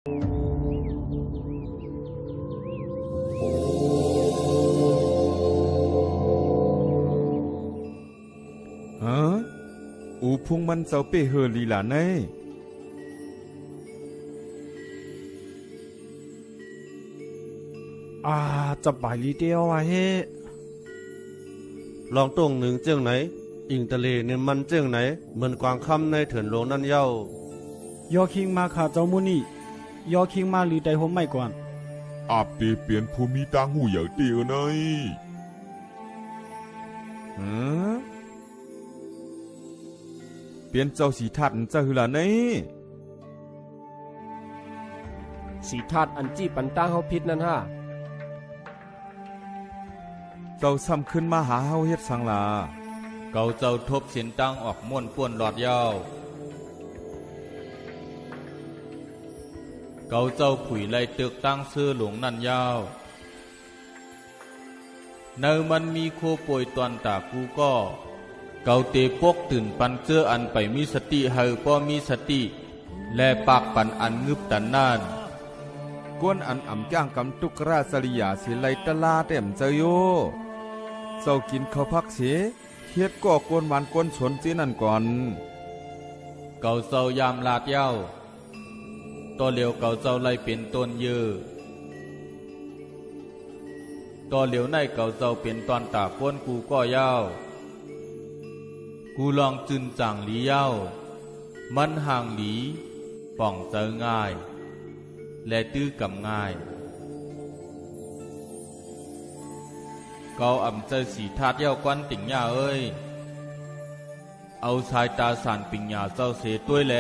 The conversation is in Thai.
ฮะอูพุงมันเจ้าเป้เฮอลีหลาในจะไปลีเดียวเฮลองตรงหนึ่งเจียงไหนอิงทะเลเนี่ยมันเจียงไหนเหมือนกวางคำในเถินหลวงนั่นเย้ายอคิงมาขาเจ้ามุนี่ยอคิงมาลีไดผมไม่ก่อนอาเปเปลี่ยนภูมิตาหูอย่างเตียวในเปลี่ยนเจ้าสีทัดเจ้าหือหลาในสีธาตุอันจี้ปันตั้งเฮาพิษนั่นฮะเจ้าซ้ำขึ้นมาหาเฮาเฮ็ดสังลาเกาเจ้าทบสินตั้งออกม่วนป่วนหลอดยาวเกาเจ้าผุยไล่ตึกตั้งซื้อหลวงนั่นยาวเนอมันมีโคป่วยตอนตากูก็เกาเตปกตื่นปันเจออันไปมีสติเฮาป้อมีสติและปากปันอันงึบตันนานกวนอันอ่ำจ้างกำตุกราสริยาสิไลตลาเต็มเจอโยเจ้ากินข้าวพักเสียเฮ็ดก็กวนหวานกวนสนจีนั่นก่อนเกาเจ้ายามลาดเย้าต่อเหลียวเกาเจ้าไล่เป็นต้นยือต่อเหลียวในเกาเจ้าเป็นตอนตาก้นกูก็เย้ากูลองจึนจางหลีเย้ามันห่างหลีป่องเจอง่ายและตื้อกำง่ายเกาอ่ำเจอสีธาตุเย้าก้อนติ่งหญ้าเอ้ยเอาสายตาสานปิงหญ้าเจ้าเสต้วยแล